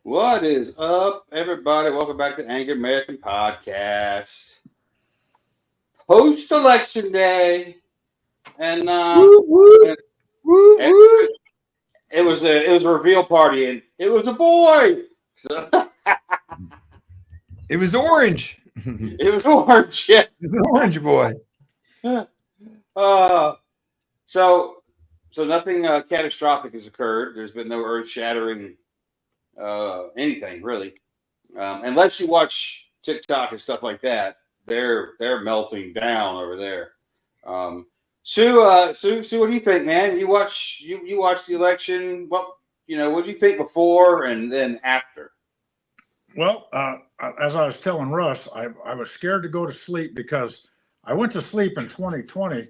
What is up, everybody? Welcome back to Angery American Podcast. Post-election day, and Woo, woo, and woo, woo. it was a reveal party, and it was a boy. So It was orange. it was orange. Yeah. It was an orange boy. Uh, so so nothing catastrophic has occurred. There's been no earth-shattering anything really, unless you watch TikTok and stuff like that. They're melting down over there. Sue, what do you think, man? You watch the election. What do you think before and then after? Well, as I was telling Russ, I was scared to go to sleep because I went to sleep in 2020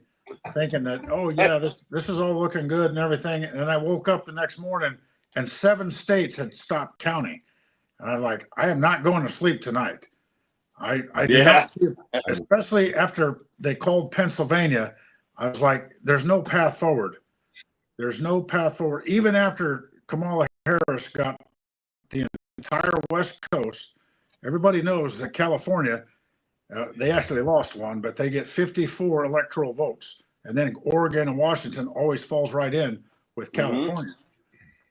thinking that, oh, yeah, this is all looking good and everything. And then I woke up the next morning and 7 states had stopped counting. And I'm like, I am not going to sleep tonight. I did not sleep, especially after they called Pennsylvania. I was like, there's no path forward. There's no path forward. Even after Kamala Harris got the entire West Coast, everybody knows that California, they actually lost one, but they get 54 electoral votes. And then Oregon and Washington always falls right in with California. Mm-hmm.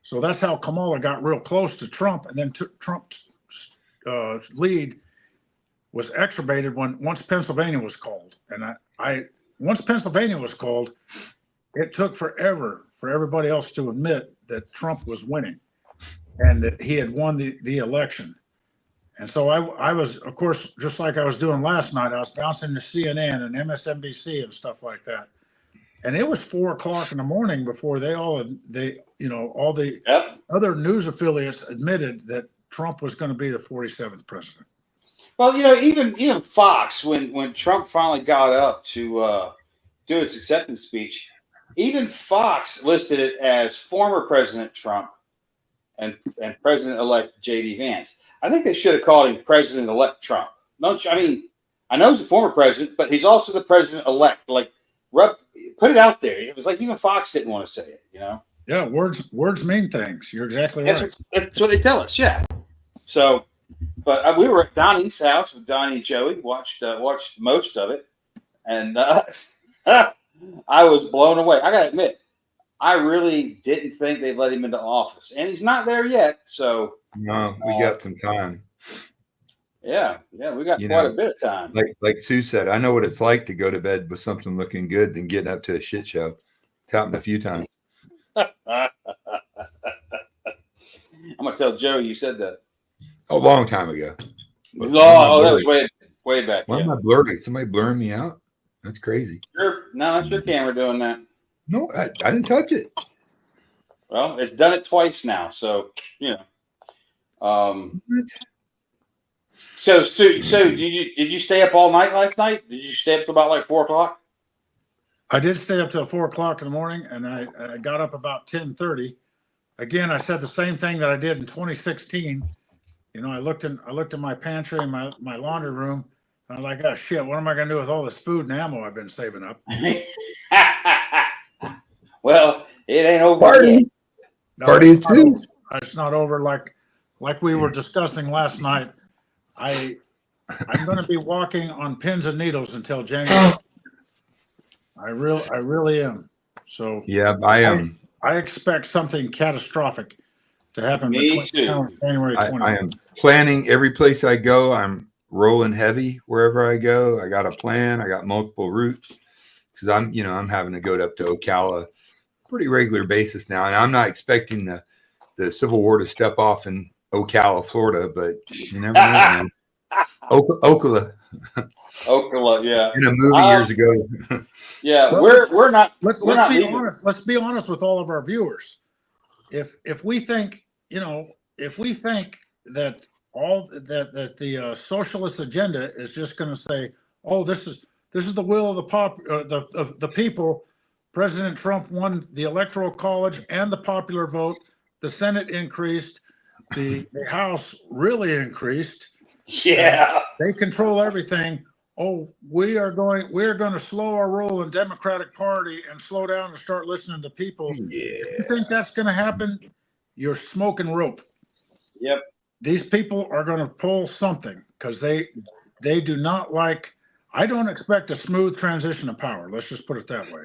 So that's how Kamala got real close to Trump. And then Trump's lead was exacerbated once Pennsylvania was called. And once Pennsylvania was called, it took forever for everybody else to admit that Trump was winning and that he had won the election. And so I was, of course, just like I was doing last night, I was bouncing to CNN and MSNBC and stuff like that. And it was 4:00 in the morning before all the other news affiliates admitted that Trump was going to be the 47th president. Well, even Fox, when Trump finally got up to do his acceptance speech, even Fox listed it as former President Trump and President-elect J.D. Vance. I think they should have called him President-elect Trump. I know he's a former president, but he's also the President-elect. Put it out there. It was like even Fox didn't want to say it, Yeah, words mean things. You're exactly right. That's what they tell us, yeah. So, but we were at Donnie's house with Donnie and Joey, watched most of it, and I was blown away. I got to admit, I really didn't think they'd let him into office, and he's not there yet. So no, we got some time. Yeah, we got quite a bit of time. Like Sue said, I know what it's like to go to bed with something looking good than getting up to a shit show. It's happened a few times. I'm gonna tell Joe you said that a long time ago. No, that was way back. Why am I blurry? Somebody blurring me out? That's crazy. No, that's your camera doing that. No, I didn't touch it. Well, it's done it twice now, so So did you stay up all night last night? Did you stay up till about 4:00? I did stay up till 4:00 in the morning, and I got up about 10:30. Again, I said the same thing that I did in 2016. I looked in my pantry and my laundry room, and I'm like, oh shit, what am I gonna do with all this food and ammo I've been saving up? Well, it ain't over. Party. No, Party too. It's not over like we were discussing last night. I'm going to be walking on pins and needles until January. I really am. So yeah, I am. I expect something catastrophic to happen between January 20th. I am planning every place I go. I'm rolling heavy wherever I go. I got a plan. I got multiple routes because I'm having to go up to Ocala pretty regular basis now, and I'm not expecting the Civil War to step off in Ocala, Florida, but you never know, man. Ocala, yeah. In a movie years ago. Yeah, we're not. Let's be honest. Let's be honest with all of our viewers. If we think that the socialist agenda is just going to say, oh, this is the will of the people. President Trump won the Electoral College and the popular vote. The Senate increased. The House really increased. Yeah, they control everything. Oh, we're going to slow our roll in Democratic Party and slow down and start listening to people. Yeah. If you think that's going to happen, you're smoking rope. Yep. these people are going to pull something because they do not like. I don't expect a smooth transition of power. Let's just put it that way.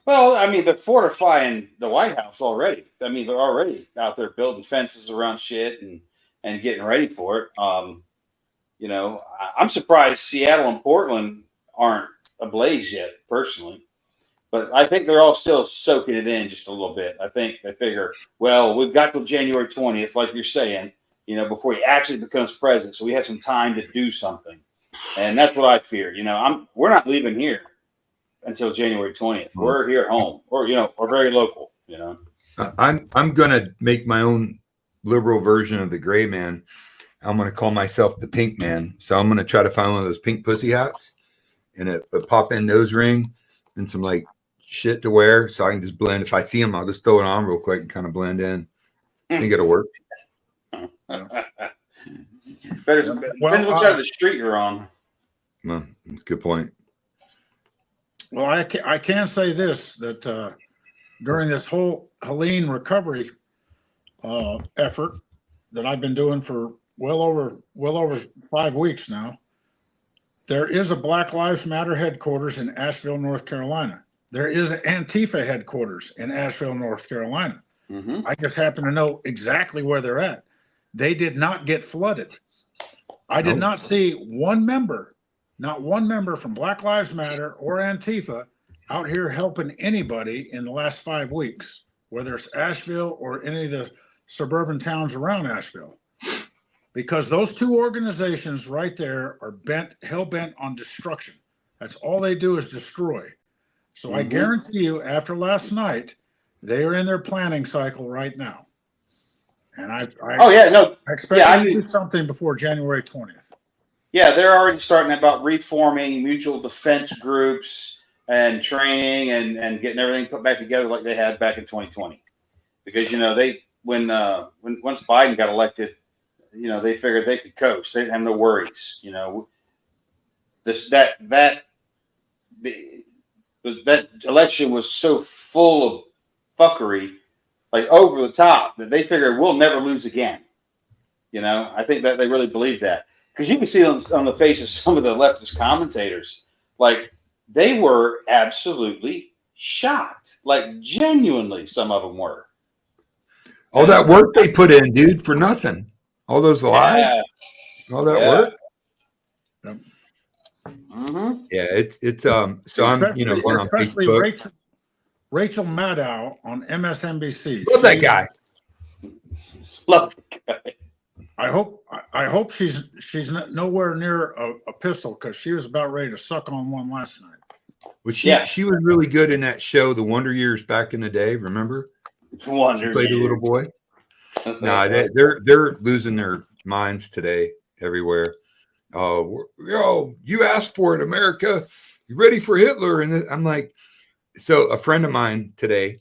Well, I mean, they're fortifying the White House already. I mean, they're already out there building fences around shit and getting ready for it. You know, I'm surprised Seattle and Portland aren't ablaze yet, personally. But I think they're all still soaking it in just a little bit. I think they figure, well, we've got till January 20th, like you're saying, you know, before he actually becomes president. So we have some time to do something. And that's what I fear. You know, we're not leaving here until January 20th. We're here at home, or, you know, or very local, you know. I'm going to make my own liberal version of the gray man. I'm going to call myself the pink man. So I'm going to try to find one of those pink pussy hats and a pop-in nose ring and some like shit to wear so I can just blend. If I see them, I'll just throw it on real quick and kind of blend in. I think it'll work. Better depends what side of the street you're on. Well, that's a good point. Well, I can say this, that during this whole Helene recovery effort that I've been doing for well over 5 weeks now, there is a Black Lives Matter headquarters in Asheville, North Carolina. There is an Antifa headquarters in Asheville, North Carolina. Mm-hmm. I just happen to know exactly where they're at. They did not get flooded. I did not see not one member from Black Lives Matter or Antifa out here helping anybody in the last 5 weeks, whether it's Asheville or any of the suburban towns around Asheville. Because those two organizations right there are hell-bent on destruction. That's all they do is destroy. So I guarantee you, after last night, they are in their planning cycle right now. And I expect to do something before January 20th. Yeah, they're already starting about reforming mutual defense groups and training and getting everything put back together like they had back in 2020. Because, you know, when once Biden got elected, you know, they figured they could coast. They didn't have no worries. You know, that election was so full of fuckery, like over the top, that they figured we'll never lose again. You know, I think that they really believe that, because you can see on the face of some of the leftist commentators, like they were absolutely shocked, like genuinely, some of them were. All that work they put in, dude, for nothing. All those lies, all that work. Yep. Mm-hmm. Yeah, it's so I'm, you know, going on Facebook. Rachel Maddow on MSNBC. Love that guy. Love that guy. I hope she's not nowhere near a pistol, because she was about ready to suck on one last night. Well, she was really good in that show, The Wonder Years, back in the day. Remember? It's Wonder She played Years. a little boy. No, they're losing their minds today everywhere. Oh, you asked for it, America. You ready for Hitler? And I'm like, so a friend of mine today,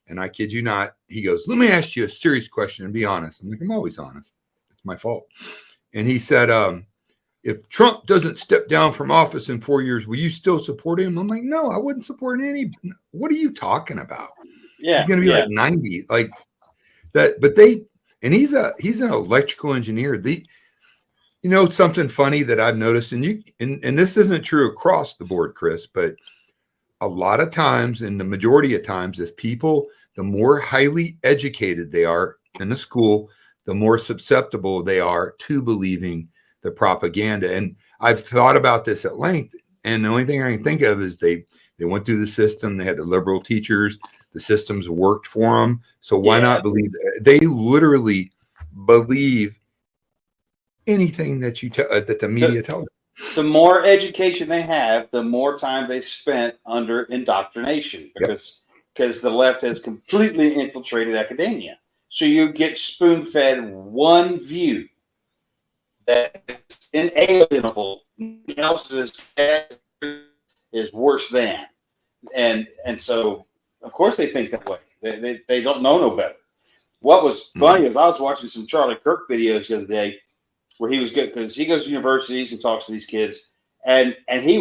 and I kid you not, he goes, let me ask you a serious question and be honest. I'm like, I'm always honest. It's my fault. And he said, if Trump doesn't step down from office in 4 years, will you still support him? I'm like, no, I wouldn't support any. What are you talking about? Yeah, he's going to be like 90, like that. But he's an electrical engineer. You know, something funny that I've noticed, and this isn't true across the board, Chris, but a lot of times, and the majority of times, is people, the more highly educated they are in the school, the more susceptible they are to believing the propaganda. And I've thought about this at length, and the only thing I can think of is they went through the system. They had the liberal teachers. The systems worked for them. So why not believe that? They literally believe anything that that the media tells them. The more education they have, the more time they spent under indoctrination, because the left has completely infiltrated academia. So you get spoon-fed one view that is inalienable. Nothing else is worse than. And so, of course, they think that way. They don't know no better. What was funny is I was watching some Charlie Kirk videos the other day where he was good, because he goes to universities and talks to these kids, and he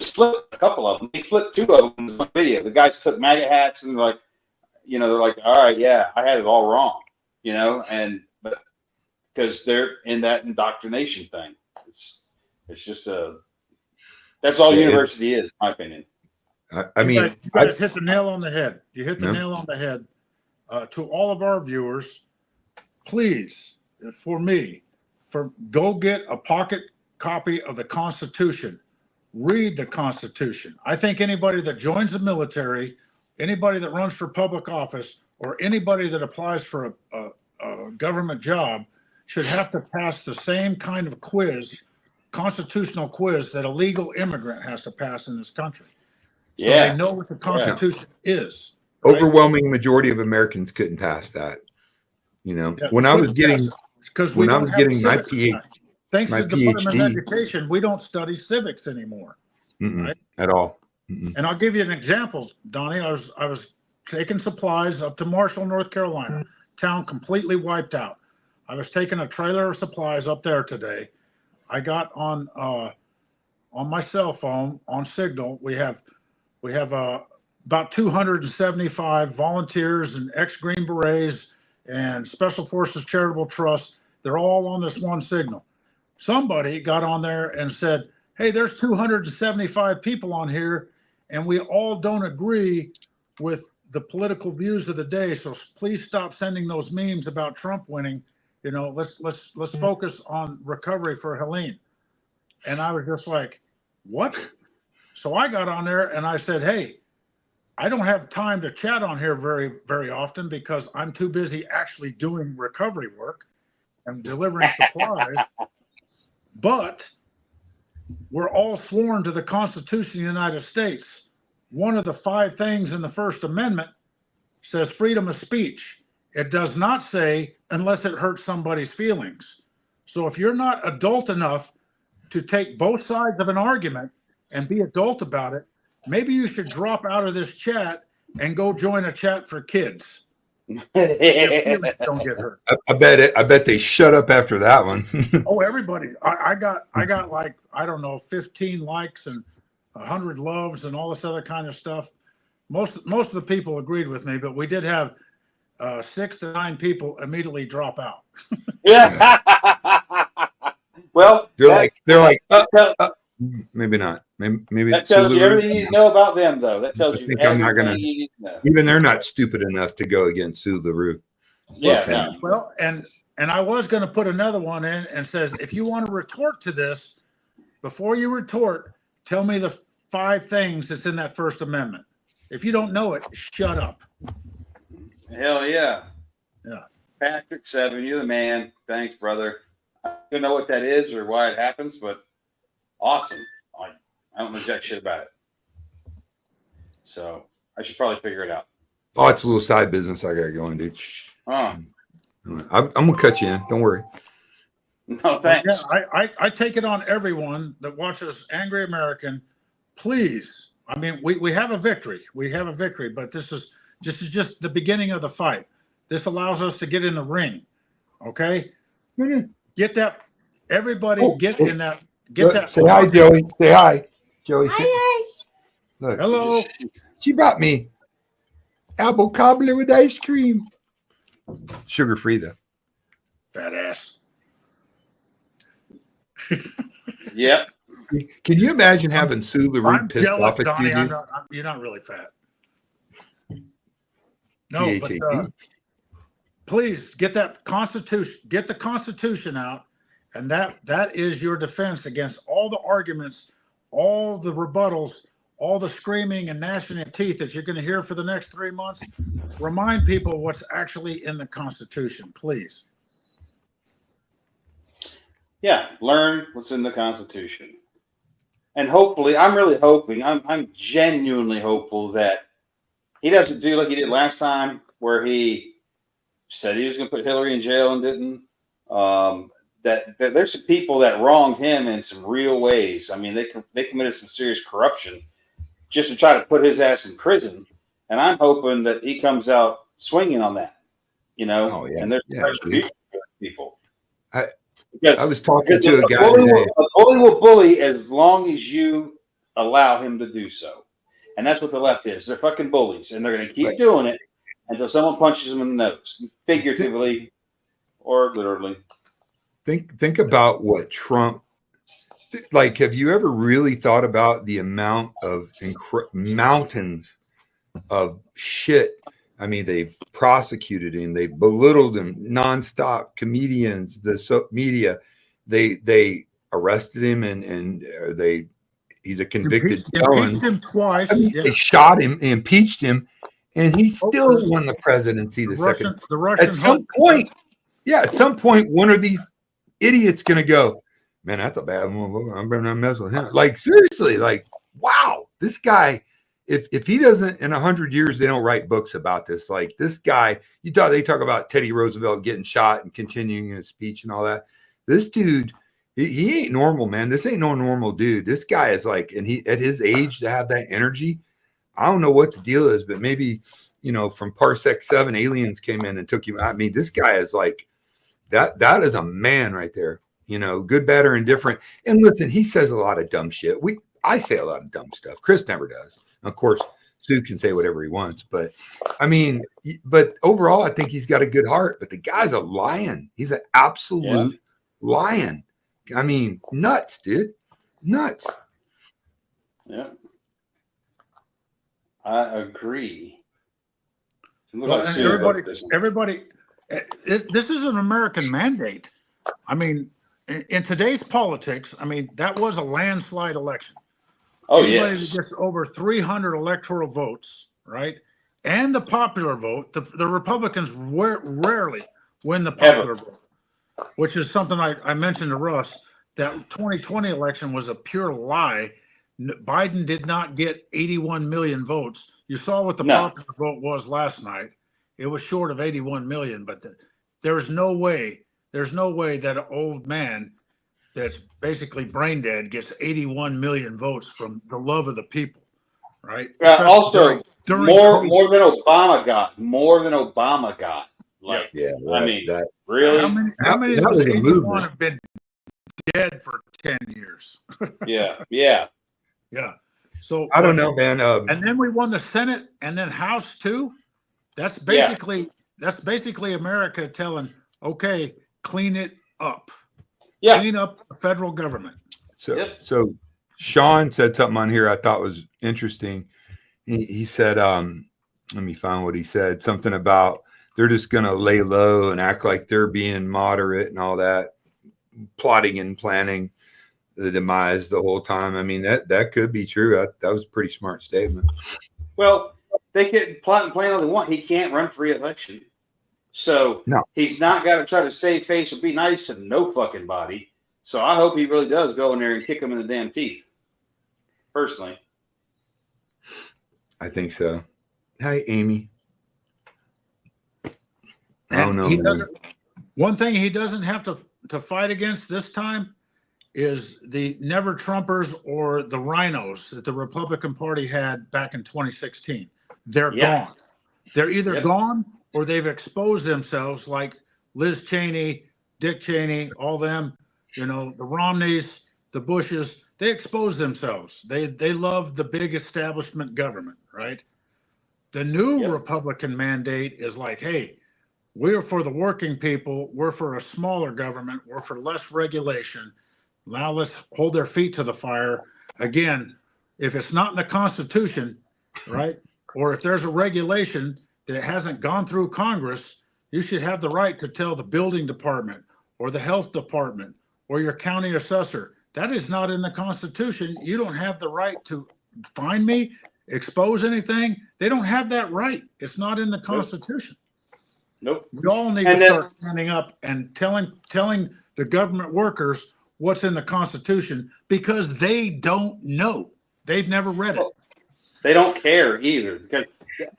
flipped a couple of them. He flipped 2 of them in one video. The guys took MAGA hats and they're like, all right, yeah, I had it all wrong, you know, but because they're in that indoctrination thing. It's just that's all university is, in my opinion. You guys hit the nail on the head. You hit the nail on the head. To all of our viewers, please, go get a pocket copy of the Constitution. Read the Constitution. I think anybody that joins the military, anybody that runs for public office, or anybody that applies for a government job should have to pass the same kind of quiz, constitutional quiz, that a legal immigrant has to pass in this country. So they know what the Constitution is. Right? Overwhelming majority of Americans couldn't pass that. When I was getting my PhD, thanks to the Department of Education, we don't study civics anymore. Right? At all. And I'll give you an example, Donnie. I was taking supplies up to Marshall, North Carolina, town completely wiped out. I was taking a trailer of supplies up there today. I got on my cell phone on Signal. We have about 275 volunteers and ex-Green Berets and Special Forces Charitable Trust. They're all on this one signal. Somebody got on there and said, hey, there's 275 people on here, and we all don't agree with the political views of the day. So please stop sending those memes about Trump winning. Let's focus on recovery for Helene. And I was just like, what? So I got on there and I said, hey, I don't have time to chat on here very, very often because I'm too busy actually doing recovery work and delivering supplies. But we're all sworn to the Constitution of the United States. One of the 5 things in the First Amendment says freedom of speech. It does not say unless it hurts somebody's feelings. So if you're not adult enough to take both sides of an argument and be adult about it, maybe you should drop out of this chat and go join a chat for kids. Your feelings don't get hurt. I bet they shut up after that one. Oh, everybody! I got like, I don't know, 15 likes and 100 loves and all this other kind of stuff. Most of the people agreed with me, but we did have 6 to 9 people immediately drop out. Yeah. Well, they're like, maybe not. Maybe that tells you everything you need to know about them, though. That tells you everything you need to know. Even they're not stupid enough to go against Seaux Larreau. Yeah. Well, and I was going to put another one in and says, if you want to retort to this, before you retort, tell me the 5 things that's in that First Amendment. If you don't know it, shut up. Hell yeah. Yeah. Patrick 7, you're the man. Thanks, brother. I don't know what that is or why it happens, but awesome. I don't know jack shit about it. So I should probably figure it out. Oh, it's a little side business I got going, dude. Oh. I'm going to cut you in. Don't worry. No, thanks. Yeah, I take it on everyone that watches Angery American. Please. I mean, we have a victory. We have a victory, but this is just the beginning of the fight. This allows us to get in the ring. Okay? Get that. Everybody get in that. Get that. Say hi, Joey. Say hi. Joey, Hi, look, hello. She brought me apple cobbler with ice cream. Sugar free, though. Badass. Yep. Can you imagine having Seaux Larreau pissed off at Donnie, you? You're not really fat. No, but please get that Constitution. Get the Constitution out, and that is your defense against all the arguments, all the rebuttals, all the screaming and gnashing of teeth that you're going to hear for the next 3 months. Remind people what's actually in the Constitution, please. Yeah, learn what's in the Constitution. And hopefully, I'm really hoping, I'm genuinely hopeful that he doesn't do like he did last time, where he said he was going to put Hillary in jail and didn't. That there's some people that wronged him in some real ways. I mean, they committed some serious corruption just to try to put his ass in prison. And I'm hoping that he comes out swinging on that, Oh, yeah. And there's retribution for people. I was talking to a guy a bully will bully as long as you allow him to do so. And that's what the left is. They're fucking bullies, and they're going to keep doing it until someone punches them in the nose, figuratively or literally. think about what Trump, like, have you ever really thought about the amount of mountains of shit? I mean, they've prosecuted him, they've belittled him nonstop. Comedians, the media, they arrested him and he's a convicted felon. Impeached him twice. I mean, they shot him, impeached him, and he still won the presidency the second. The Russian at some point, one of these idiots gonna go, man, that's a bad one. I'm gonna mess with him. Like, seriously, like, wow, this guy. If he doesn't, in 100 years, they don't write books about this. Like, this guy, they talk about Teddy Roosevelt getting shot and continuing his speech and all that. This dude, he ain't normal, man. This ain't no normal dude. This guy is like, and he at his age to have that energy, I don't know what the deal is, but maybe, from Parsec 7, aliens came in and took him. I mean, this guy is like, that is a man right there. Good, bad, or indifferent. And listen, he says a lot of dumb shit. I say a lot of dumb stuff. Chris never does. Of course, Stu can say whatever he wants, but overall, I think he's got a good heart. But the guy's a lion. He's an absolute lion. I mean, nuts, dude, nuts. Yeah, I agree. Well, everybody, this is an American mandate. I mean, in today's politics, I mean, that was a landslide election. Oh, anybody yes. that gets over 300 electoral votes, right? And the popular vote, the Republicans rarely win the popular vote, which is something I mentioned to Russ. That 2020 election was a pure lie. Biden did not get 81 million votes. You saw what the popular vote was last night. It was short of 81 million, but there's no way that an old man that's basically brain dead gets 81 million votes from the love of the people, right? Also, more than Obama got. Like, I mean, really? How many of those 81 have been dead for 10 years? Yeah. So I don't know, man. And then we won the Senate and then House too. That's basically America telling, okay, clean it up. Yeah. Clean up the federal government. So Sean said something on here I thought was interesting. He said, let me find what he said. Something about they're just going to lay low and act like they're being moderate and all that, plotting and planning the demise the whole time. I mean, that could be true. That was a pretty smart statement. Well, they can plot and plan all they want. He can't run for re-election. So he's not got to try to save face or be nice to no fucking body. So I hope he really does go in there and kick him in the damn teeth. Personally. I think so. Hi, Amy. I don't know. One thing he doesn't have to fight against this time is the never Trumpers or the rhinos that the Republican Party had back in 2016. They're gone. They're either gone or they've exposed themselves, like Liz Cheney, Dick Cheney, all them, the Romneys, the Bushes. They exposed themselves. They love the big establishment government, right? The new Republican mandate is like, hey, we're for the working people. We're for a smaller government. We're for less regulation. Now let's hold their feet to the fire. Again, if it's not in the Constitution, right, or if there's a regulation that hasn't gone through Congress, you should have the right to tell the building department or the health department or your county assessor, that is not in the Constitution. You don't have the right to fine me, expose anything. They don't have that right. It's not in the Constitution. Nope. We all need to start standing up and telling the government workers what's in the Constitution, because they don't know. They've never read it. They don't care either.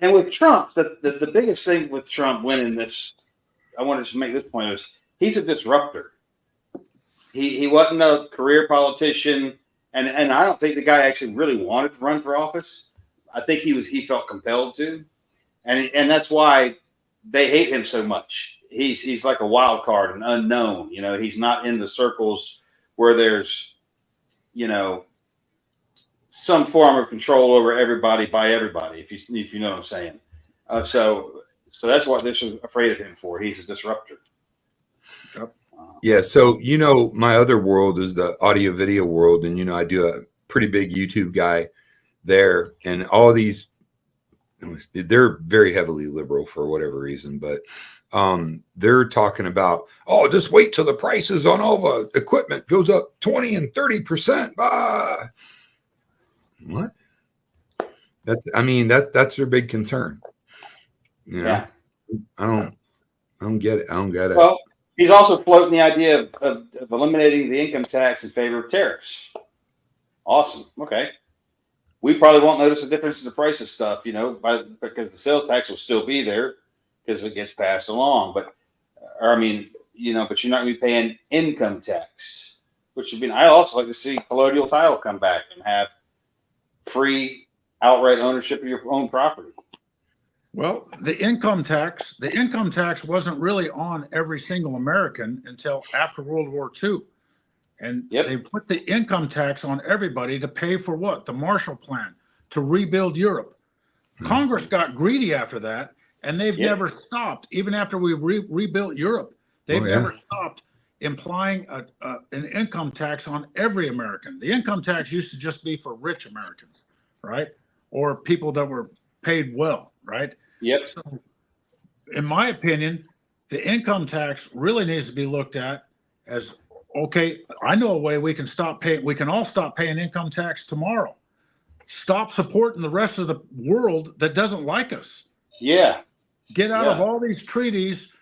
And with Trump, the biggest thing with Trump winning this, I wanted to make this point, is he's a disruptor. He wasn't a career politician, and I don't think the guy actually really wanted to run for office. I think he felt compelled to, and that's why they hate him so much. He's like a wild card, an unknown. He's not in the circles where there's, some form of control over everybody by everybody. If you know what I'm saying. So that's what they're so afraid of him for. He's a disruptor. Yeah. So, my other world is the audio video world. And, I do a pretty big YouTube guy there, and all these, they're very heavily liberal for whatever reason, but they're talking about, just wait till the prices on all the equipment goes up 20 and 30%. What? That's their big concern. Yeah. I don't get it. I don't get it. Well, he's also floating the idea of eliminating the income tax in favor of tariffs. Awesome. Okay. We probably won't notice a difference in the price of stuff, because the sales tax will still be there because it gets passed along. But you're not going to be paying income tax, which would be, I'd also like to see colonial title come back and have free outright ownership of your own property. Well, the income tax wasn't really on every single American until after World War II. And they put the income tax on everybody to pay for what? The Marshall Plan, to rebuild Europe. Congress got greedy after that, and they've never stopped. Even after we rebuilt Europe, they've never stopped implying an income tax on every American. The income tax used to just be for rich Americans, right? Or people that were paid well, right? Yep. So, in my opinion, the income tax really needs to be looked at as, okay, I know a way we can all stop paying income tax tomorrow. Stop supporting the rest of the world that doesn't like us. Yeah. Get out of all these treaties.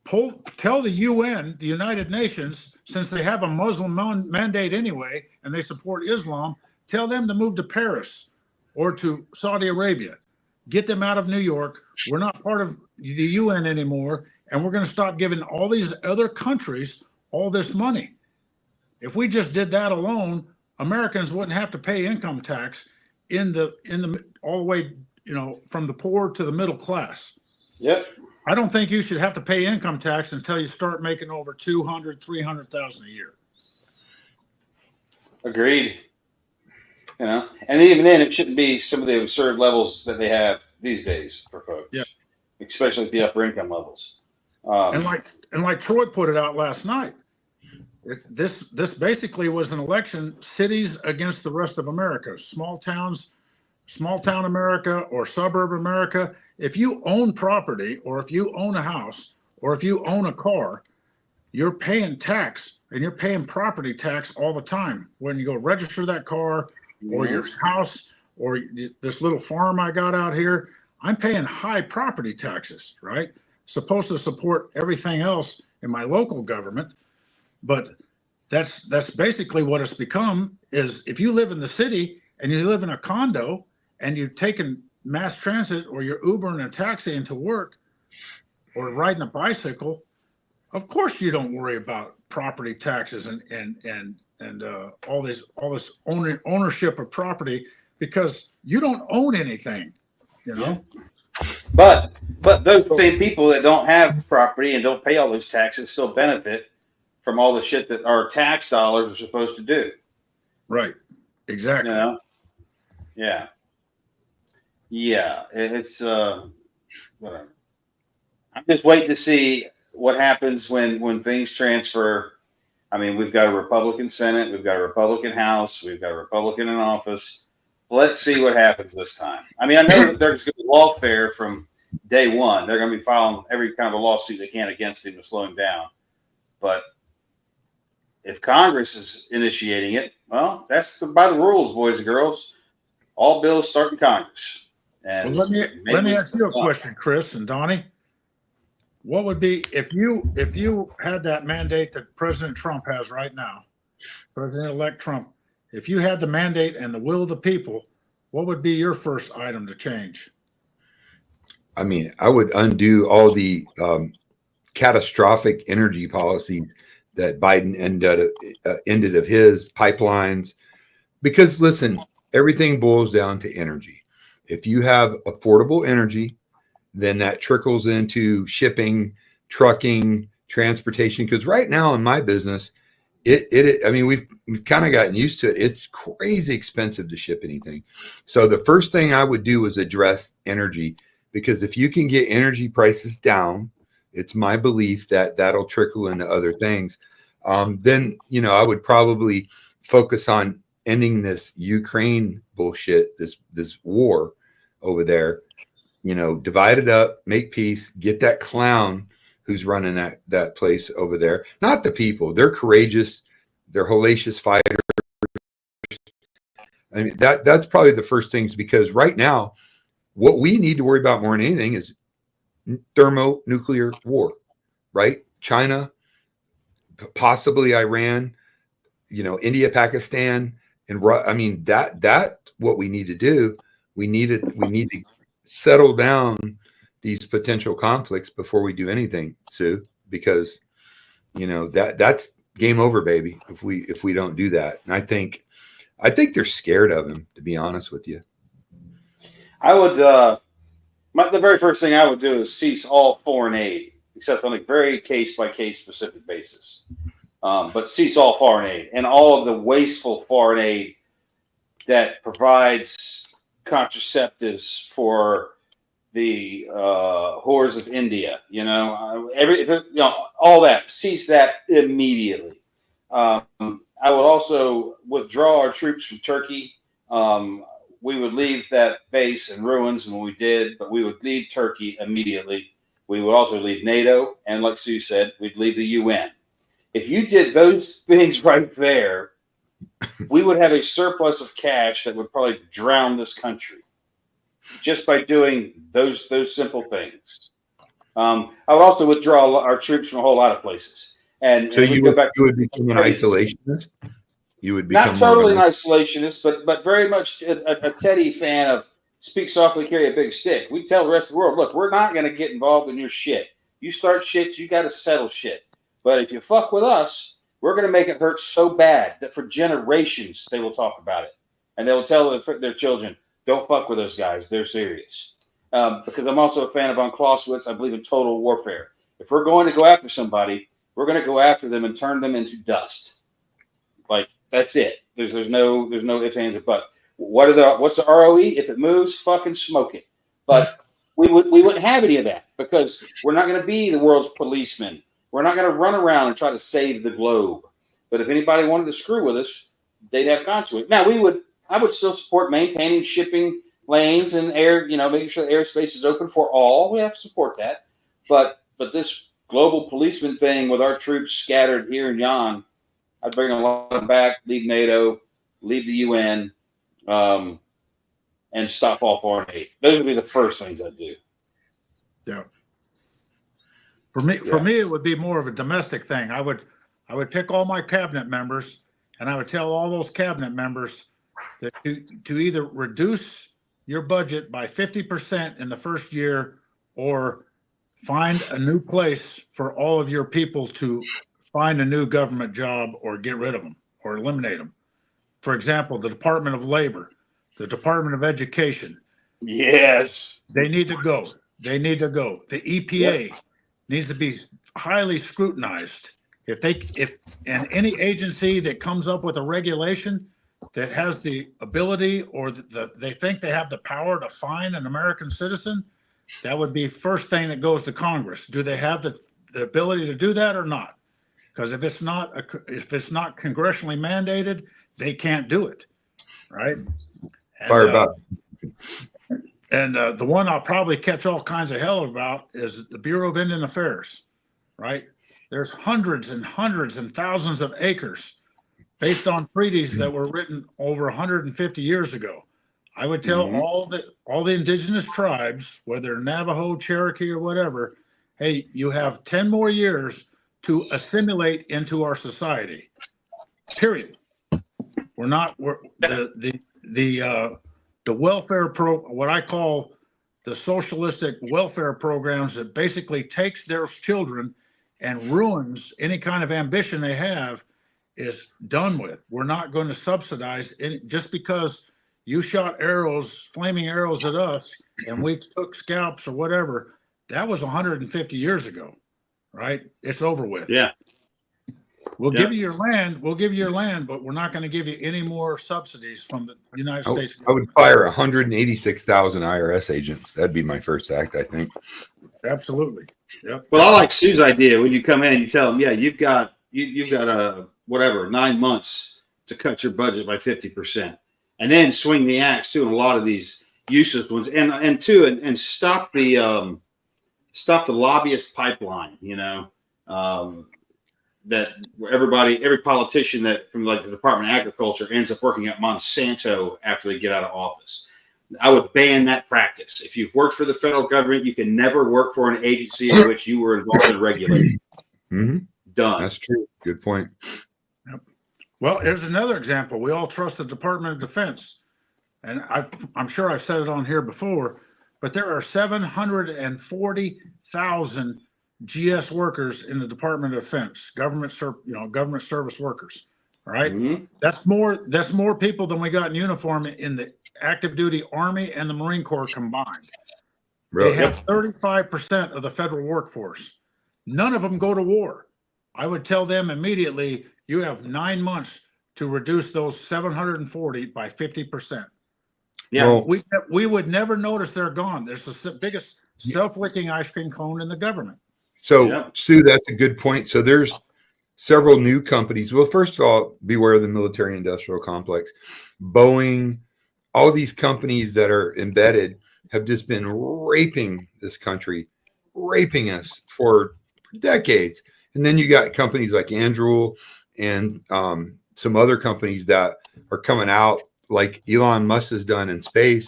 Tell the UN, the United Nations, since they have a Muslim mandate anyway, and they support Islam, tell them to move to Paris or to Saudi Arabia. Get them out of New York. We're not part of the UN anymore, and we're going to stop giving all these other countries all this money. If we just did that alone, Americans wouldn't have to pay income tax in the all the way, from the poor to the middle class. Yep. I don't think you should have to pay income tax until you start making over 200, 300,000 a year. Agreed. And even then, it shouldn't be some of the absurd levels that they have these days for folks. Yeah. Especially at the upper income levels. And like Troy put it out last night, this basically was an election, cities against the rest of America, small town America or suburb America. If you own property, or if you own a house, or if you own a car, you're paying tax, and you're paying property tax all the time. When you go register that car or your house or this little farm I got out here, I'm paying high property taxes, right? Supposed to support everything else in my local government. But that's basically what it's become, is if you live in the city and you live in a condo and you're taking mass transit or you're Ubering a taxi into work or riding a bicycle, of course you don't worry about property taxes and all this ownership of property, because you don't own anything, But those same people that don't have property and don't pay all those taxes still benefit from all the shit that our tax dollars are supposed to do. Right. Exactly. Yeah. Yeah. It's whatever. I'm just waiting to see what happens when things transfer. I mean, we've got a Republican Senate, we've got a Republican House, we've got a Republican in office. Let's see what happens this time. I mean, I know that there's going to be lawfare from day one. They're going to be filing every kind of a lawsuit they can against him to slow him down. But if Congress is initiating it, well, that's by the rules, boys and girls. All bills start in Congress. And well, let me ask you a question, Chris and Donnie. What would be, if you had that mandate that President Trump has right now, President-elect Trump, if you had the mandate and the will of the people, what would be your first item to change? I mean, I would undo all the catastrophic energy policies that Biden ended of his pipelines. Because listen, everything boils down to energy. If you have affordable energy, then that trickles into shipping, trucking, transportation. Because right now in my business, I mean, we've kind of gotten used to it. It's crazy expensive to ship anything. So the first thing I would do is address energy, because if you can get energy prices down It's my belief that that'll trickle into other things. Then, I would probably focus on ending this Ukraine bullshit, this war over there, divide it up, make peace, get that clown who's running that place over there. Not the people. They're courageous. They're hellacious fighters. I mean, that's probably the first things, because right now, what we need to worry about more than anything is thermonuclear war, right? China, possibly Iran, India, Pakistan, and I mean, that what we need to do. We need to settle down these potential conflicts before we do anything, Sue, because that's game over, baby, if we don't do that. And I think they're scared of him, to be honest with you. I would the very first thing I would do is cease all foreign aid, except on a very case by case specific basis. But cease all foreign aid and all of the wasteful foreign aid that provides contraceptives for the whores of India, all that. Cease that immediately. I would also withdraw our troops from Turkey. We would leave that base in ruins when we did, but we would leave Turkey immediately. We would also leave NATO, and like Sue said, we'd leave the UN. If you did those things right there, we would have a surplus of cash that would probably drown this country just by doing those simple things. I would also withdraw our troops from a whole lot of places. And so you would become an isolationist? You would become not totally an isolationist, but very much a Teddy fan of speak softly, carry a big stick. We tell the rest of the world, look, we're not going to get involved in your shit. You start shit, you got to settle shit. But if you fuck with us, we're going to make it hurt so bad that for generations they will talk about it. And they will tell their children, don't fuck with those guys. They're serious. Because I'm also a fan of von Clausewitz. I believe in total warfare. If we're going to go after somebody, we're going to go after them and turn them into dust. Like, that's it. There's no ifs, ands, or buts. What's the ROE? If it moves, fucking smoke it. But we wouldn't have any of that, because we're not going to be the world's policemen. We're not going to run around and try to save the globe. But if anybody wanted to screw with us, they'd have consequences. Now, I would still support maintaining shipping lanes and air, making sure the airspace is open for all. We have to support that. But this global policeman thing with our troops scattered here and yon, I'd bring a lot of them back, leave NATO, leave the UN, and stop all foreign aid. Those would be the first things I'd do. Yeah. For me, it would be more of a domestic thing. I would pick all my cabinet members, and I would tell all those cabinet members that to either reduce your budget by 50% in the first year, or find a new place for all of your people to find a new government job, or get rid of them or eliminate them. For example, the Department of Labor, the Department of Education. Yes. They need to go. The EPA needs to be highly scrutinized. And any agency that comes up with a regulation that has the ability, or they think they have the power to fine an American citizen, that would be first thing that goes to Congress. Do they have the ability to do that or not? Because if it's not congressionally mandated, they can't do it, right? Fire about. And the one I'll probably catch all kinds of hell about is the Bureau of Indian Affairs, right? There's hundreds and hundreds and thousands of acres based on treaties that were written over 150 years ago. I would tell all the indigenous tribes, whether Navajo, Cherokee, or whatever, hey, you have 10 more years to assimilate into our society. Period. The welfare what I call the socialistic welfare programs, that basically takes their children and ruins any kind of ambition they have, is done with. We're not going to subsidize just because you shot flaming arrows at us, and we took scalps or whatever. That was 150 years ago, right? It's over with. Yeah. We'll give you your land. But we're not going to give you any more subsidies from the United States. I would fire 186,000 IRS agents. That'd be my first act, I think. Absolutely. Yep. Well, I like Sue's idea when you come in and you tell them, yeah, you've got a whatever 9 months to cut your budget by 50%, and then swing the axe too in a lot of these useless ones, and stop the lobbyist pipeline. That every politician that from like the Department of Agriculture ends up working at Monsanto after they get out of office. I would ban that practice. If you've worked for the federal government, you can never work for an agency in which you were involved in regulating. Mm-hmm. Done. That's true. Good point. Yep. Well, here's another example. We all trust the Department of Defense. And I'm sure I've said it on here before, but there are 740,000 GS workers in the Department of Defense, government service workers. All right. Mm-hmm. That's more people than we got in uniform in the active duty Army and the Marine Corps combined. Really? They have 35% of the federal workforce. None of them go to war. I would tell them immediately, you have 9 months to reduce those 740 by 50%. Yeah. Well, We would never notice they're gone. There's the biggest self-licking ice cream cone in the government. So, Yeah. Sue, that's a good point. So there's several new companies. Well, first of all, beware of the military industrial complex. Boeing, all these companies that are embedded have just been raping this country, raping us for decades. And then you got companies like Angery and some other companies that are coming out like Elon Musk has done in space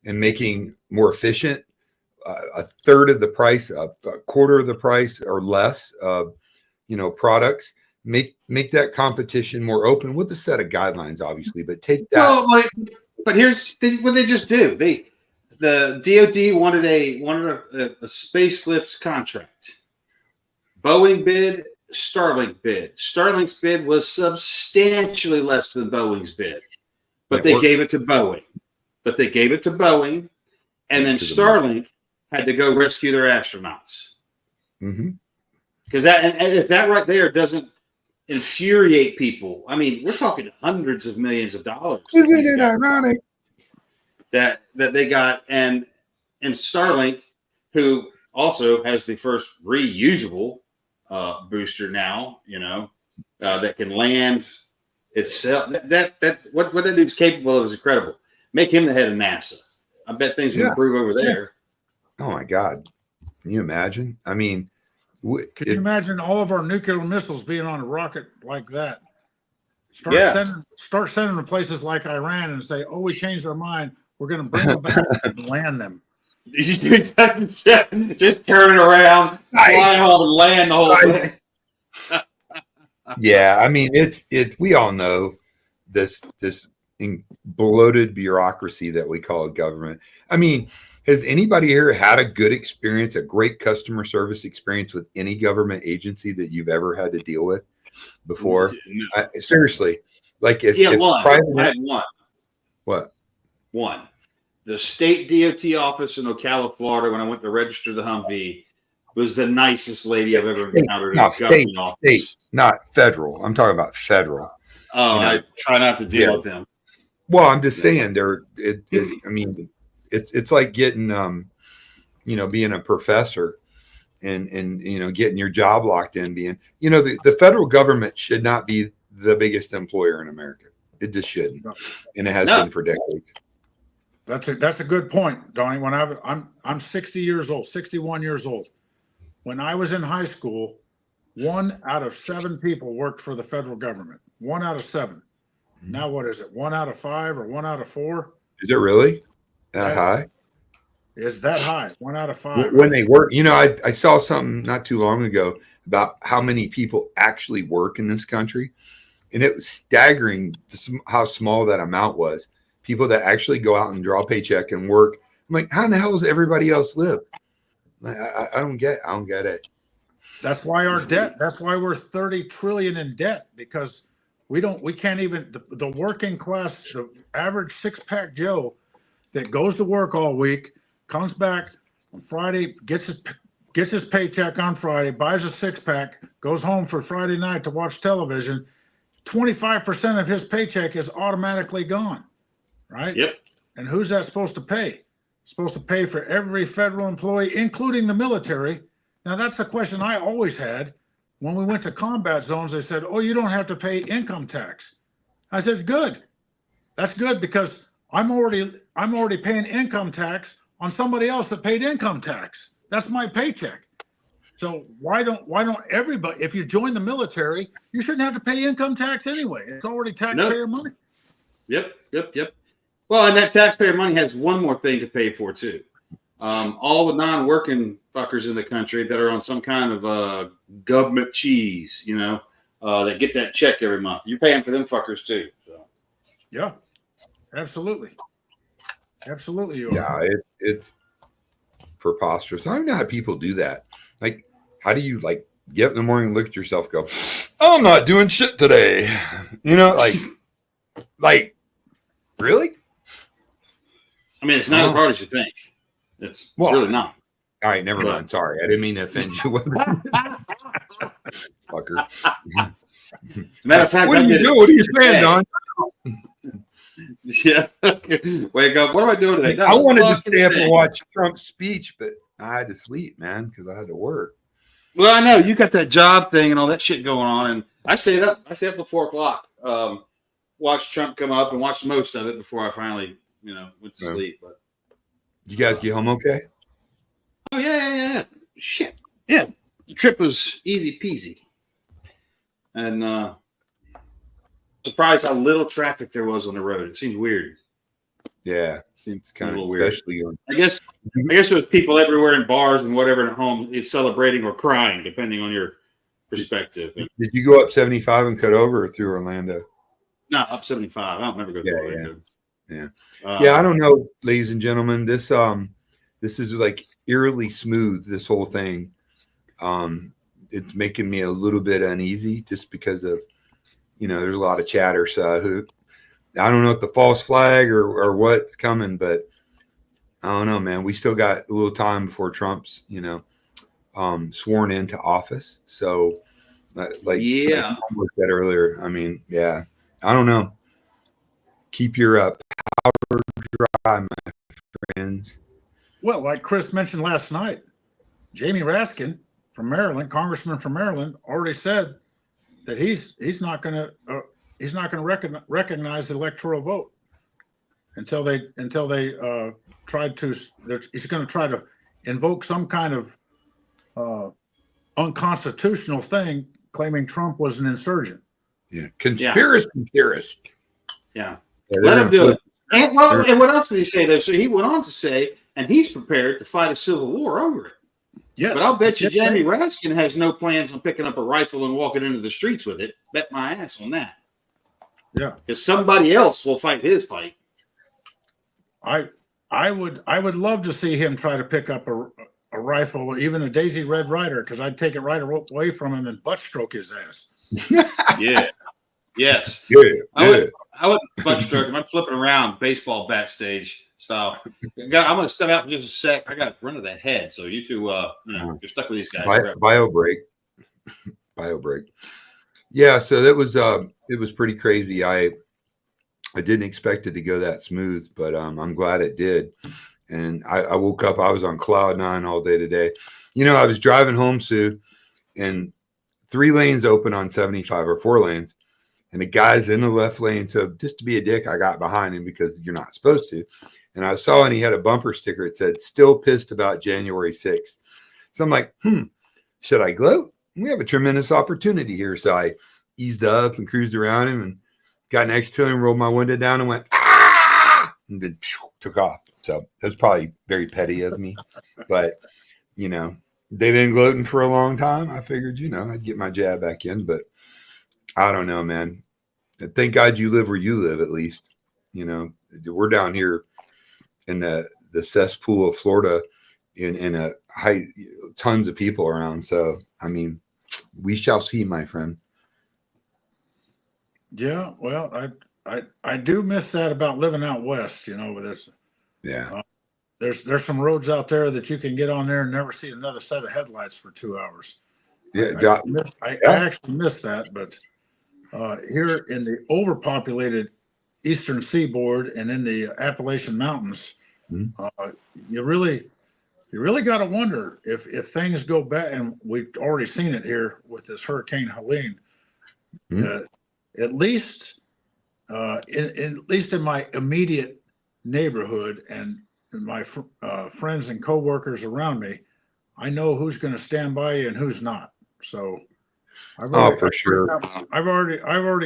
and making more efficient, a third of the price, a quarter of the price or less of, products. Make that competition more open with a set of guidelines, obviously, but take that. Well, but here's what they just do. The DoD wanted a space lift contract. Boeing bid, Starlink bid. Starlink's bid was substantially less than Boeing's bid, but they gave it to Boeing. And then Starlink had to go rescue their astronauts. Mm-hmm. Because and if that right there doesn't infuriate people, I mean, we're talking hundreds of millions of dollars. Isn't it ironic that they got, and Starlink, who also has the first reusable booster now, that can land itself. That what that dude's capable of is incredible. Make him the head of NASA. I bet things will improve over there. Oh my God. Can you imagine? I mean, Can you imagine all of our nuclear missiles being on a rocket like that? Start sending them to places like Iran and say, "Oh, we changed our mind. We're going to bring them back and land them." Just turn it around, fly home, and land the whole thing. Yeah, I mean, we all know this bloated bureaucracy that we call government. I mean, has anybody here had a good experience, a great customer service experience with any government agency that you've ever had to deal with before? No. Seriously, like if one. private, I had one. What? One. The state DOT office in Ocala, Florida, when I went to register the Humvee, was the nicest lady I've ever encountered in a government office. State, not federal. I'm talking about federal. Oh, I try not to deal with them. Well, I'm just saying it's like getting, being a professor and getting your job locked in, the federal government should not be the biggest employer in America. It just shouldn't. And it has been for decades. That's a good point, Donnie. When I'm 60 years old, 61 years old. When I was in high school, 1 out of 7 people worked for the federal government. 1 out of 7. Now, what is it? 1 out of 5 or 1 out of 4? Is it really that high? Is that high? 1 out of 5. When they work, I saw something not too long ago about how many people actually work in this country. And it was staggering how small that amount was. People that actually go out and draw a paycheck and work. I'm like, how in the hell does everybody else live? I don't get it. That's why that's why we're 30 trillion in debt, because we can't even, the working class, the average 6-pack Joe that goes to work all week, comes back on Friday, gets his paycheck on Friday, buys a 6-pack, goes home for Friday night to watch television. 25% of his paycheck is automatically gone, right? Yep. And who's that supposed to pay? It's supposed to pay for every federal employee, including the military, Now that's the question I always had. When we went to combat zones, they said, "Oh, you don't have to pay income tax." I said, "Good. That's good because I'm already paying income tax on somebody else that paid income tax. That's my paycheck. So why don't everybody? If you join the military, you shouldn't have to pay income tax anyway. It's already taxpayer money." Yep. Well, and that taxpayer money has one more thing to pay for too. All the non-working fuckers in the country that are on some kind of government cheese, that get that check every month. You're paying for them fuckers too. So. Yeah, absolutely. You are. Yeah, it's preposterous. I don't know how people do that. Like, how do you get up in the morning and look at yourself, and go, "I'm not doing shit today," like really? I mean, it's not as hard as you think. It's really not. All right, never mind. Sorry, I didn't mean to offend you. Fucker. As a matter of fact, what do you do? What are you saying, Don? Yeah. Wake up. What am I doing today? No, I wanted to stay up and watch Trump's speech, but I had to sleep, man, because I had to work. Well, I know you got that job thing and all that shit going on, and I stayed up. I stayed up till 4 o'clock. Watched Trump come up and watched most of it before I finally, went to sleep. But you guys get home okay? Oh yeah. Shit. Yeah. The trip was easy peasy. And surprised how little traffic there was on the road. It seemed weird. Yeah. It seemed kind a of little weird. Especially I guess there was people everywhere in bars and whatever at home. It's celebrating or crying, depending on your perspective. Did you go up 75 and cut over or through Orlando? No, up 75. I don't never go through Orlando. Yeah. I don't know, ladies and gentlemen. This is like eerily smooth, this whole thing. It's making me a little bit uneasy just because of, there's a lot of chatter. So I don't know if the false flag or what's coming, but I don't know, man. We still got a little time before Trump's, sworn into office. So like I said earlier, I mean, yeah, I don't know. Keep your powder dry, my friends. Well, like Chris mentioned last night, Jamie Raskin from Maryland, congressman from Maryland, already said that he's not going to recognize the electoral vote until they tried to. He's going to try to invoke some kind of unconstitutional thing, claiming Trump was an insurgent. Yeah, conspiracy theorist. Yeah. Let him do it. And what else did he say though? So he went on to say, and he's prepared to fight a civil war over it. Yes. But I'll bet you Jamie Raskin has no plans on picking up a rifle and walking into the streets with it. Bet my ass on that. Yeah. Because somebody else will fight his fight. I would love to see him try to pick up a rifle or even a Daisy Red Ryder, because I'd take it right away from him and butt stroke his ass. Yeah. Yes. Good. I would butt stroke him. I'm flipping around baseball bat stage. So I'm going to step out for just a sec. I got to run to the head. So you two, you're stuck with these guys. Bio break. Yeah. So that was, it was pretty crazy. I didn't expect it to go that smooth, but I'm glad it did. And I woke up, I was on cloud nine all day today. I was driving home, Sue, and 3 lanes open on 75 or 4 lanes. And the guy's in the left lane. So just to be a dick, I got behind him because you're not supposed to. And I saw, and he had a bumper sticker. It said, "Still pissed about January 6th. So I'm like, should I gloat? We have a tremendous opportunity here. So I eased up and cruised around him and got next to him, rolled my window down and went, "Ah!" And then took off. So that's probably very petty of me. But, they've been gloating for a long time. I figured, I'd get my jab back in. But I don't know, man. Thank God you live where you live, at least. We're down here in the cesspool of Florida in a high, tons of people around. So, I mean, we shall see, my friend. Yeah, well, I do miss that about living out west, with this. Yeah. There's some roads out there that you can get on there and never see another set of headlights for 2 hours. Yeah, I actually miss that, but here in the overpopulated eastern seaboard and in the Appalachian Mountains, you're really you really got to wonder if things go bad, and we've already seen it here with this Hurricane Helene. At least in my immediate neighborhood and my friends and coworkers around me, I know who's going to stand by you and who's not. So, I've already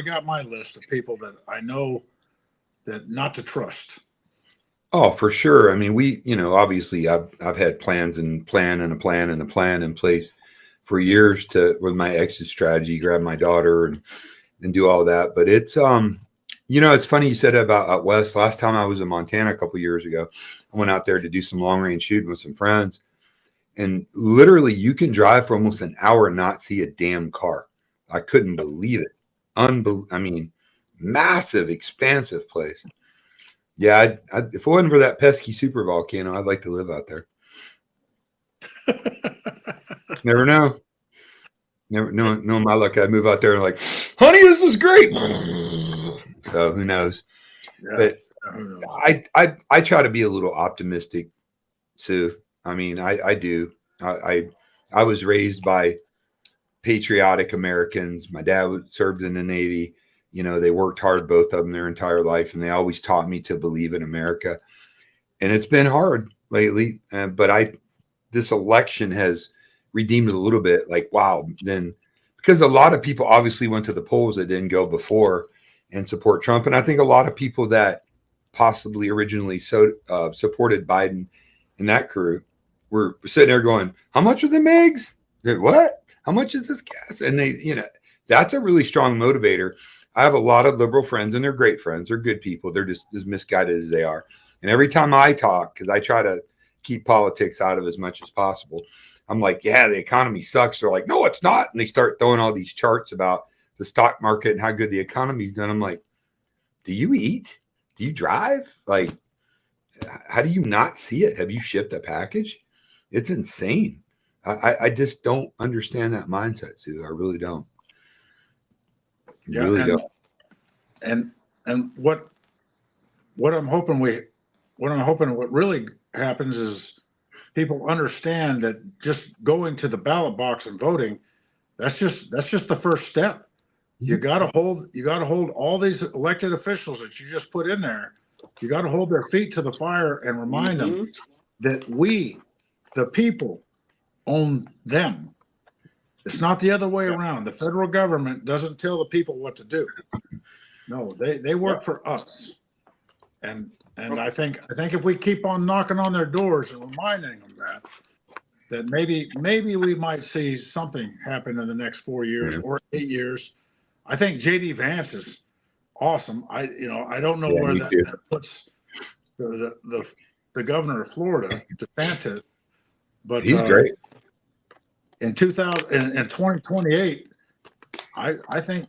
got my list of people that I know that not to trust. Oh, for sure. I mean, obviously I've had plans and a plan in place for years with my exit strategy, grab my daughter and do all that. But it's, it's funny you said about out west. Last time I was in Montana a couple of years ago, I went out there to do some long range shooting with some friends. And literally you can drive for almost an hour and not see a damn car. I couldn't believe it. I mean, massive, expansive place. Yeah, if it wasn't for that pesky super volcano, I'd like to live out there. Never know. Never know my luck. I'd move out there and like, honey, this is great. So who knows? Yeah, but I try to be a little optimistic too. I mean, I do. I was raised by patriotic Americans. My dad served in the Navy. They worked hard, both of them, their entire life, and they always taught me to believe in America. And it's been hard lately, but this election has redeemed it a little bit. Like, wow, then because a lot of people obviously went to the polls that didn't go before and support Trump, and I think a lot of people that possibly originally supported Biden and that crew were sitting there going, "How much are the MAGs? What? How much is this gas?" And that's a really strong motivator. I have a lot of liberal friends, and they're great friends. They're good people. They're just as misguided as they are. And every time I talk, because I try to keep politics out of as much as possible, I'm like, yeah, the economy sucks. They're like, no, it's not. And they start throwing all these charts about the stock market and how good the economy's done. I'm like, do you eat? Do you drive? Like, how do you not see it? Have you shipped a package? It's insane. I just don't understand that mindset, Sue. I really don't. Yeah, really and what I'm hoping what really happens is people understand that just going to the ballot box and voting, that's just the first step. You got to hold all these elected officials that you just put in there. You got to hold their feet to the fire and remind them that we, the people, own them. It's not the other way around. The federal government doesn't tell the people what to do. No, they work for us. And I think if we keep on knocking on their doors and reminding them that maybe we might see something happen in the next 4 years or 8 years. I think JD Vance is awesome. I don't know where that puts the governor of Florida, DeSantis, but he's great. In 2028, I think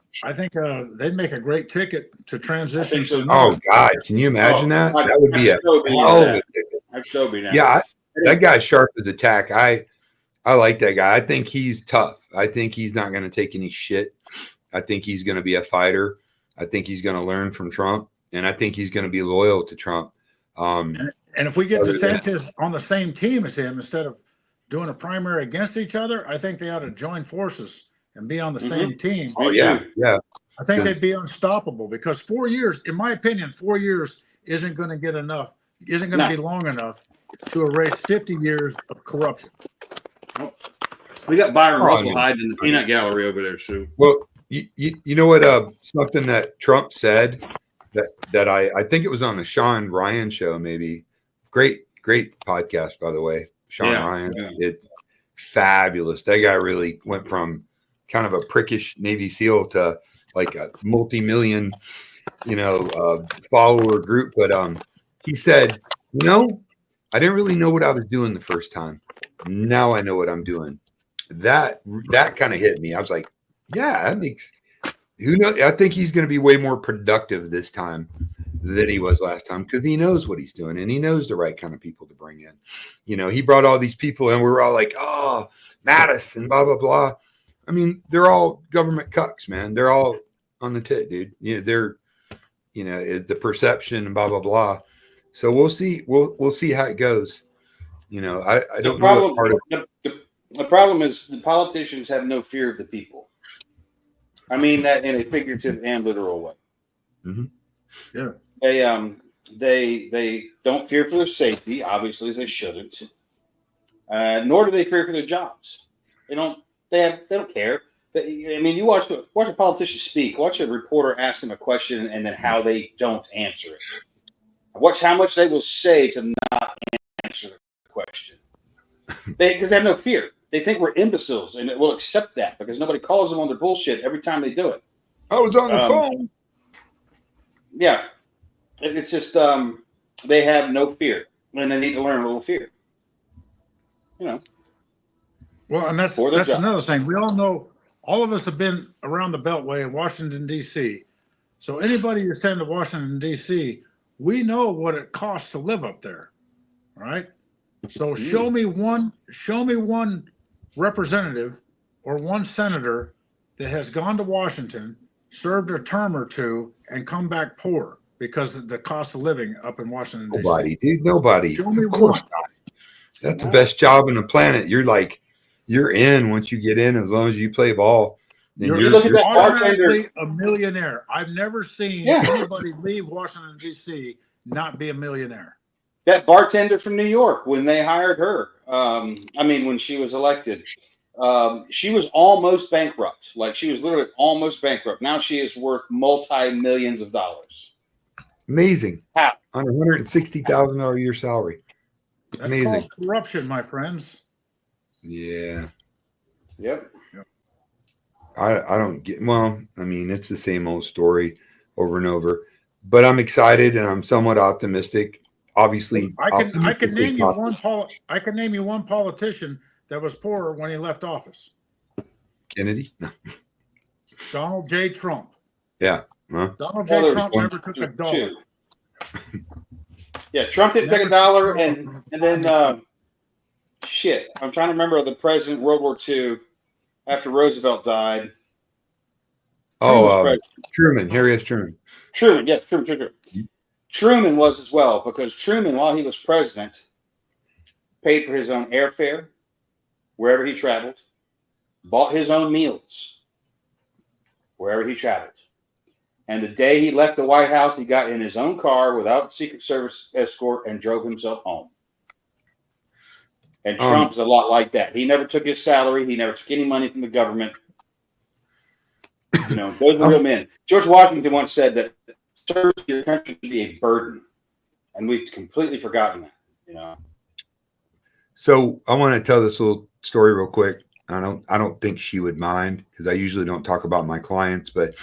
they'd make a great ticket to transition. So. Oh God, can you imagine that? That would be I'd still be that. Yeah, that guy's sharp as a tack. I like that guy. I think he's tough. I think he's not going to take any shit. I think he's going to be a fighter. I think he's going to learn from Trump, and I think he's going to be loyal to Trump. And if we get DeSantis on the same team as him instead of doing a primary against each other, I think they ought to join forces and be on the same team. Oh yeah. I think they'd be unstoppable because 4 years, in my opinion, 4 years isn't going to get enough. Isn't going to be long enough to erase 50 years of corruption. We got Byron Russell hiding in the peanut gallery over there, Sue. Well, you know what? Something that Trump said that I think it was on the Sean Ryan show, maybe. Great podcast, by the way. Sean Ryan, it's fabulous. That guy really went from kind of a prickish Navy SEAL to like a multi-million, follower group. But he said, I didn't really know what I was doing the first time. Now I know what I'm doing. That kind of hit me. I was like, yeah, that makes. Who knows? I think he's going to be way more productive this time than he was last time because he knows what he's doing and he knows the right kind of people to bring in. He brought all these people and we were all like, oh, Mattis and blah, blah, blah. I mean, they're all government cucks, man. They're all on the tit, dude. They're, the perception and blah, blah, blah. So we'll see. We'll see how it goes. I don't know what part of the problem is the politicians have no fear of the people. I mean that in a figurative and literal way. Mm-hmm. Yeah. They don't fear for their safety, obviously, as they shouldn't. Nor do they fear for their jobs. They don't care. You watch a politician speak. Watch a reporter ask them a question, and then how they don't answer it. Watch how much they will say to not answer the question. Because they have no fear. They think we're imbeciles, and we'll accept that because nobody calls them on their bullshit every time they do it. I was on the phone. Yeah, it's just they have no fear, and they need to learn a little fear. Well, and that's another thing. We all know, all of us have been around the Beltway in Washington, D.C. So anybody you send to Washington, D.C., we know what it costs to live up there. All right. So show me one representative or one senator that has gone to Washington, served a term or two, and come back poor because of the cost of living up in Washington, D.C. Nobody, dude. Nobody. Show me of course one. not. That's the best job on the planet. You're in once you get in, as long as you play ball. You look at that bartender, a millionaire. I've never seen anybody leave Washington, D.C. not be a millionaire. That bartender from New York, when they hired her, when she was elected, she was almost bankrupt. Like, she was literally almost bankrupt. Now she is worth multi-millions of dollars. Amazing. How? On $160,000 a year salary. That's amazing. Called corruption, my friends. Yeah. Yep. I don't get, it's the same old story over and over, but I'm excited and I'm somewhat optimistic. Obviously, I can name you one politician that was poorer when he left office. Kennedy? No. Donald J. Trump. Yeah. Huh? Donald J. Trump never took a dollar. Yeah, Trump didn't take a dollar, and then I'm trying to remember the president World War II after Roosevelt died. Truman, Harry S. Truman. Truman, yes, Truman. Truman was as well, because Truman, while he was president, paid for his own airfare wherever he traveled, bought his own meals wherever he traveled. And the day he left the White House, he got in his own car without Secret Service escort and drove himself home. And Trump's a lot like that. He never took his salary. He never took any money from the government. Those are real men. George Washington once said that service to your country should be a burden. And we've completely forgotten that, So I want to tell this little story real quick. I don't think she would mind, because I usually don't talk about my clients, but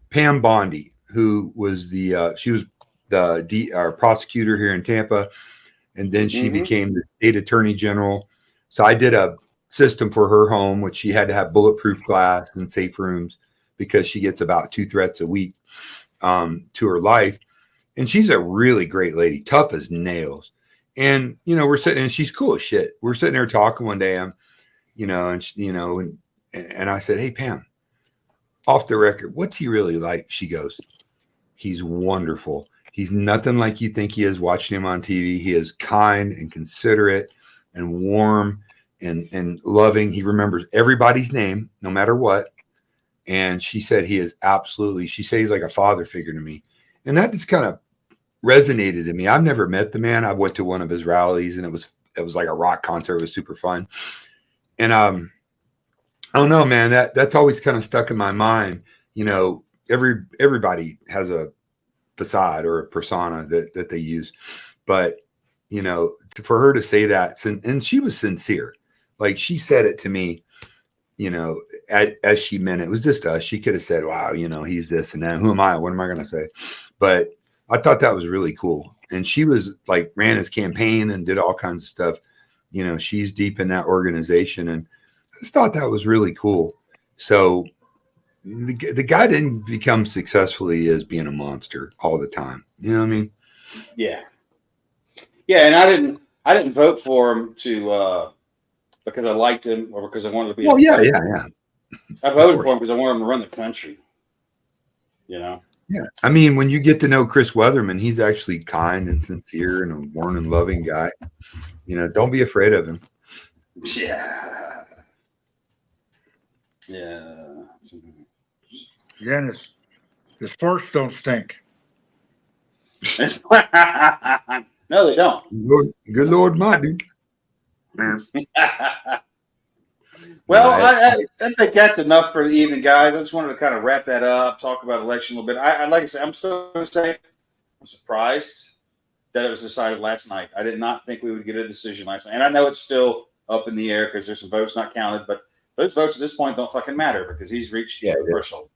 Pam Bondi, who was she was the prosecutor here in Tampa, and then she became the state attorney general. So I did a system for her home, which she had to have bulletproof glass and safe rooms, because she gets about 2 threats a week to her life. And she's a really great lady, tough as nails. And, we're sitting, and she's cool as shit. We're sitting there talking one day, and I said, "Hey, Pam, off the record, what's he really like?" She goes, "He's wonderful. He's nothing like you think he is watching him on TV. He is kind and considerate and warm and loving. He remembers everybody's name, no matter what." And she said, she said he's like a father figure to me. And that just kind of resonated to me. I've never met the man. I went to one of his rallies, and it was like a rock concert. It was super fun. And I don't know, man, that's always kind of stuck in my mind. Everybody has a facade or a persona that they use, but for her to say that, and she was sincere, like she said it to me, as she meant it. It was just us. She could have said, "Wow, he's this and that. Who am I? What am I going to say?" But I thought that was really cool. And she was like, ran his campaign and did all kinds of stuff. She's deep in that organization, and I just thought that was really cool. So the guy didn't become successfully as being a monster all the time. You know what I mean? Yeah. Yeah. And I didn't vote for him because I liked him or because I wanted to be. Oh, yeah. I voted for him because I wanted him to run the country. Yeah. I mean, when you get to know Chris Weatherman, he's actually kind and sincere and a warm and loving guy. Don't be afraid of him. Yeah. Yeah. Again, his farts don't stink. No, they don't. Good Lord, my dude. Well, I think that's enough for the evening, guys. I just wanted to kind of wrap that up, talk about election a little bit. Like I said, I'm still going to say I'm surprised that it was decided last night. I did not think we would get a decision last night. And I know it's still up in the air because there's some votes not counted, but those votes at this point don't fucking matter because he's reached the threshold.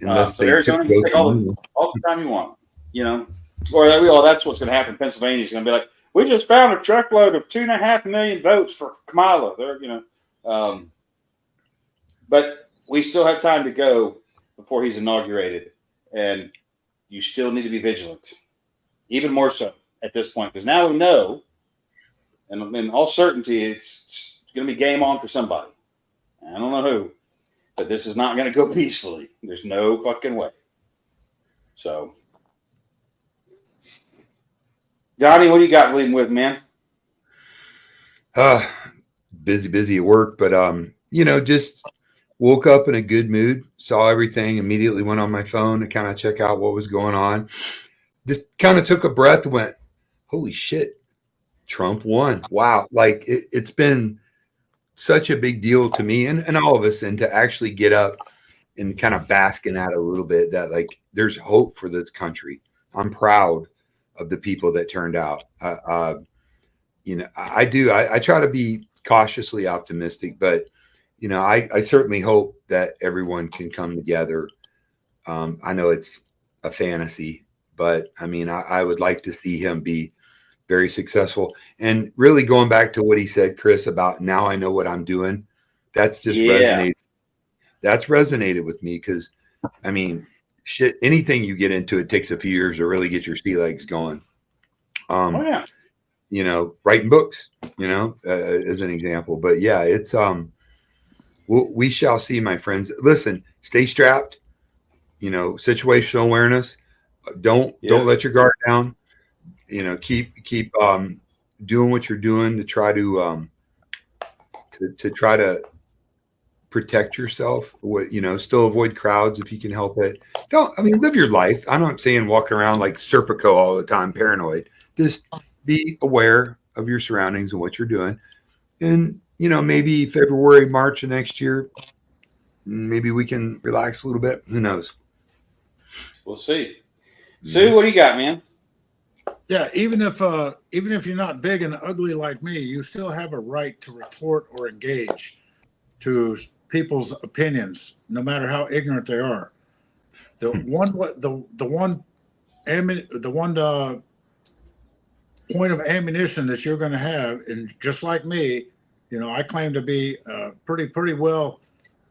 So Arizona, you take all the time you want, or that's what's going to happen. Pennsylvania's going to be like, we just found a truckload of 2.5 million votes for Kamala. But we still have time to go before he's inaugurated, and you still need to be vigilant, even more so at this point, because now we know, and in all certainty, it's going to be game on for somebody. I don't know who, but this is not going to go peacefully. There's no fucking way. So, Donnie, what do you got leading with, man? Busy at work, but just woke up in a good mood, saw everything, immediately went on my phone to kind of check out what was going on. Just kind of took a breath and went, holy shit, Trump won. Wow. Like it's been such a big deal to me and all of us, and to actually get up and kind of bask in that a little bit, that like there's hope for this country. I'm proud of the people that turned out. I try to be cautiously optimistic, but I certainly hope that everyone can come together. I know it's a fantasy, but I mean, I would like to see him be very successful. And really going back to what he said, Chris, about now I know what I'm doing. That's just resonated. That's resonated with me because, I mean, shit, anything you get into, it takes a few years to really get your sea legs going. Writing books, as an example. But yeah, it's we shall see, my friends. Listen, stay strapped. Situational awareness. Don't let your guard down. Keep doing what you're doing to try to protect yourself. Still avoid crowds if you can help it. Live your life. I'm not saying walk around like Serpico all the time, paranoid. Just be aware of your surroundings and what you're doing. And, maybe February, March of next year, maybe we can relax a little bit. Who knows? We'll see. Sue, what do you got, man? Yeah, even if you're not big and ugly like me, you still have a right to retort or engage to people's opinions, no matter how ignorant they are. The one point of ammunition that you're going to have, and just like me, I claim to be pretty well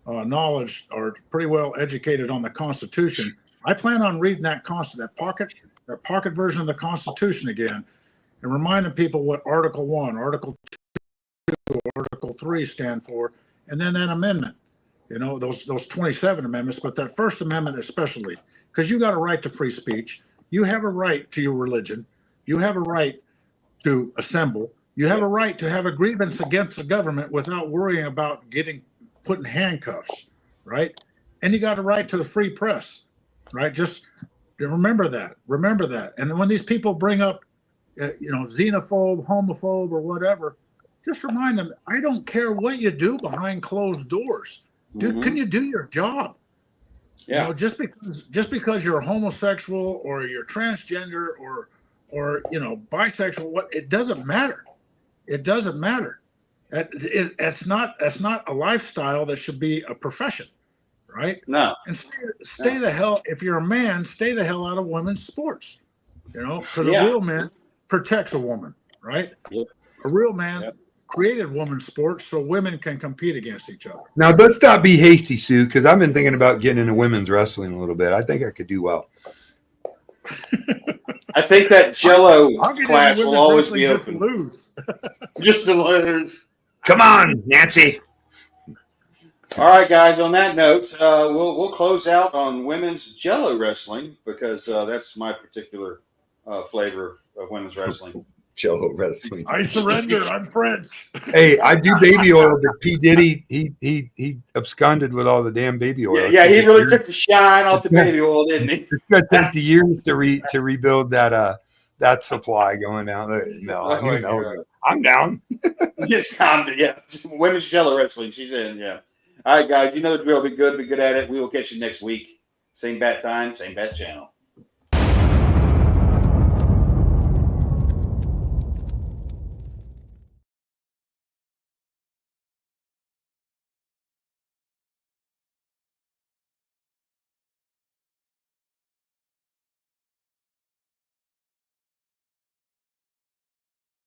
knowledge or pretty well educated on the Constitution. I plan on reading that pocket version of the Constitution again, and reminding people what Article 1, Article 2, Article 3 stand for, and then that amendment. Those 27 amendments, but that First Amendment especially, because you got a right to free speech. You have a right to your religion. You have a right to assemble. You have a right to have a grievance against the government without worrying about put in handcuffs, right? And you got a right to the free press, right? Just remember that. And when these people bring up, xenophobe, homophobe, or whatever, just remind them, I don't care what you do behind closed doors. Dude, can you do your job? Yeah. Just because you're homosexual or you're transgender or bisexual, it doesn't matter. It doesn't matter. That's not a lifestyle that should be a profession, right? No. And stay the hell, if you're a man, stay the hell out of women's sports, because a real man protects a woman, right? Yep. A real man created women's sports so women can compete against each other. Now, let's not be hasty, Sue, because I've been thinking about getting into women's wrestling a little bit. I think I could do well. I think that Jello class will always be open. Just to lose. Come on, Nancy. All right, guys. On that note, we'll close out on women's Jello wrestling because that's my particular flavor of women's wrestling. Jello wrestling. I surrender. I'm French. Hey, I do baby oil, but P. Diddy, he absconded with all the damn baby oil. Yeah, he really took the shine off the baby oil, didn't he? It's going to take the years to rebuild that supply going down. No, I'm down. Just calm down. Yeah, women's Jello wrestling. She's in. Yeah. All right, guys. You know the drill. Be good. Be good at it. We will catch you next week. Same bat time. Same bat channel.